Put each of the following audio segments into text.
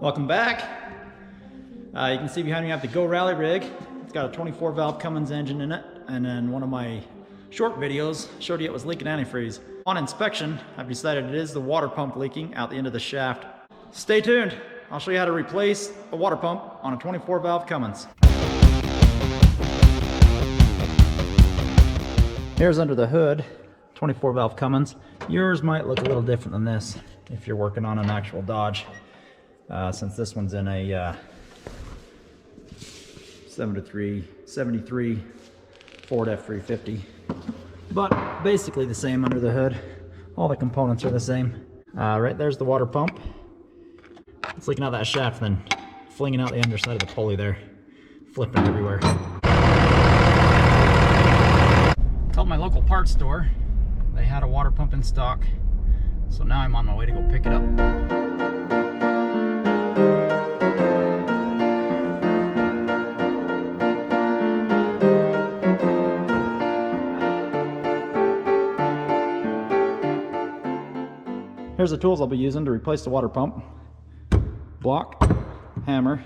Welcome back. You can see behind me I have the Go Rally rig. It's got a 24 valve Cummins engine in it, and then one of my short videos showed you it was leaking antifreeze. On inspection, I've decided it is the water pump leaking out the end of the shaft. Stay tuned. I'll show you how to replace a water pump on a 24 valve Cummins. Here's under the hood, 24 valve Cummins. Yours might look a little different than this if you're working on an actual Dodge. Since this one's in a 73 Ford F350. But basically the same under the hood. All the components are the same. Right there's the water pump. It's leaking out that shaft, then flinging out the underside of the pulley there. Flipping everywhere. Called my local parts store. They had a water pump in stock. So now I'm on my way to go pick it up. Here's the tools I'll be using to replace the water pump. Block, hammer,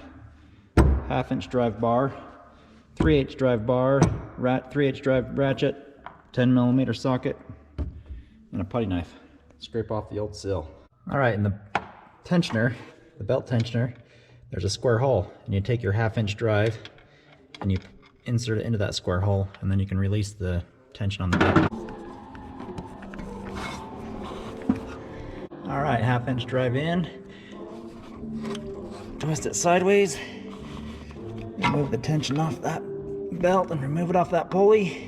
1/2-inch drive bar, 3/8 drive bar, 3/8 drive ratchet, 10mm socket, and a putty knife. Scrape off the old sill. Alright, in the tensioner, the belt tensioner, there's a square hole, and you take your 1/2-inch drive and you insert it into that square hole, and then you can release the tension on the belt. Alright, 1/2-inch drive in, twist it sideways, remove the tension off that belt and remove it off that pulley,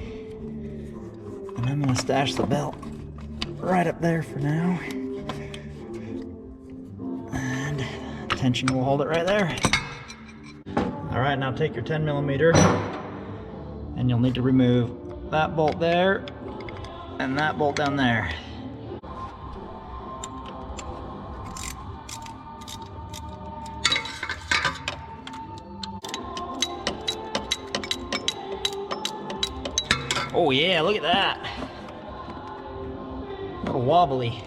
and I'm going to stash the belt right up there for now, and tension will hold it right there. Alright, now take your 10mm and you'll need to remove that bolt there and that bolt down there. Oh yeah, look at that. A little wobbly.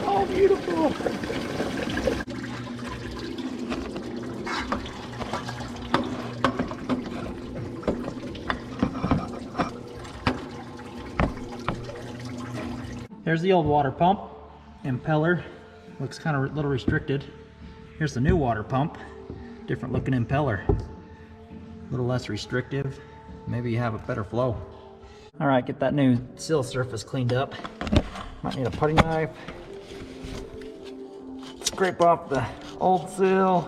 Oh, beautiful. There's the old water pump. Impeller looks kind of a little restricted. Here's the new water pump. Different looking impeller. A little less restrictive. Maybe you have a better flow. Alright, get that new sill surface cleaned up. Might need a putty knife. Scrape off the old sill.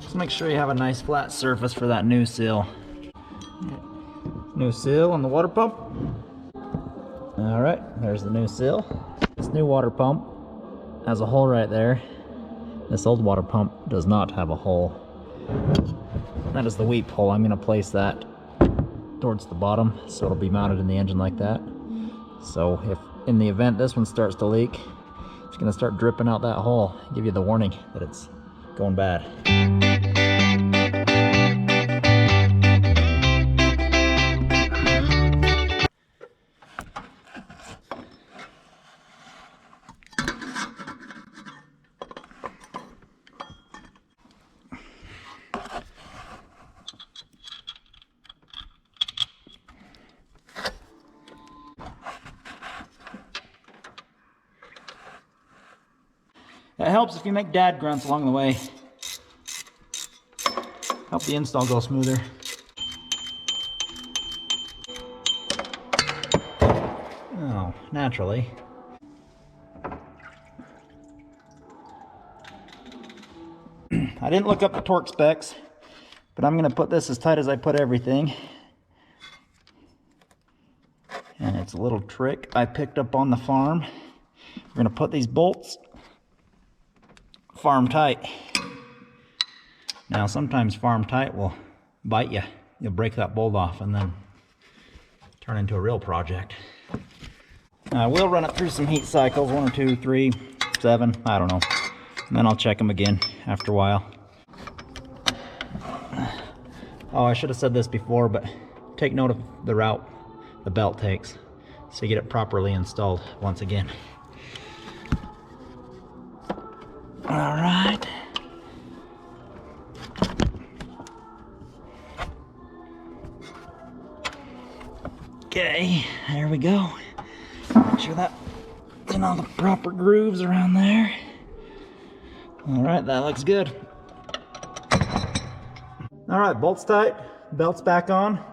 Just make sure you have a nice flat surface for that new sill. New sill on the water pump. Alright, there's the new sill. This new water pump has a hole right there. This old water pump does not have a hole. That is the weep hole. I'm going to place that towards the bottom so it'll be mounted in the engine like that. So if in the event this one starts to leak, it's going to start dripping out that hole. Give you the warning that it's going bad. That helps if you make dad grunts along the way. Help the install go smoother. Oh, naturally. I didn't look up the torque specs, but I'm going to put this as tight as I put everything. And it's a little trick I picked up on the farm. We're going to put these bolts farm tight. Now sometimes farm tight will bite you. You'll break that bolt off and then turn into a real project. We'll run it through some heat cycles, 1 or 2, 3, 7, I don't know. And then I'll check them again after a while. Oh, I should have said this before, but take note of the route the belt takes so you get it properly installed once again. All right. Okay, there we go. Make sure that's in all the proper grooves around there. All right, that looks good. All right, bolts tight, belt's back on.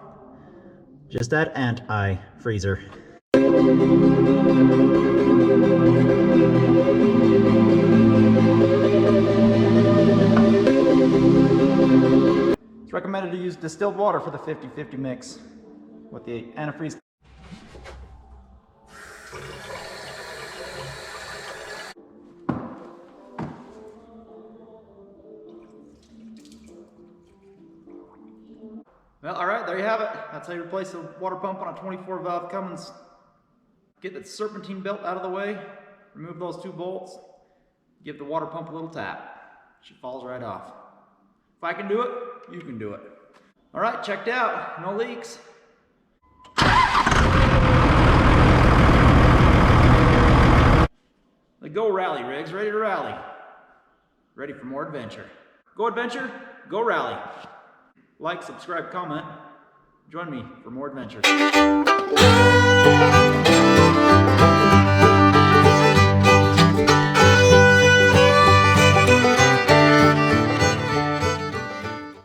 Just add anti-freezer. It's recommended to use distilled water for the 50-50 mix with the antifreeze. Well, all right, there you have it. That's how you replace a water pump on a 24-valve Cummins. Get the serpentine belt out of the way, remove those 2 bolts, give the water pump a little tap. She falls right off. If I can do it, you can do it. All right, checked out. No leaks. The Go Rally rigs, ready to rally. Ready for more adventure. Go adventure, go rally. Like, subscribe, comment. Join me for more adventures.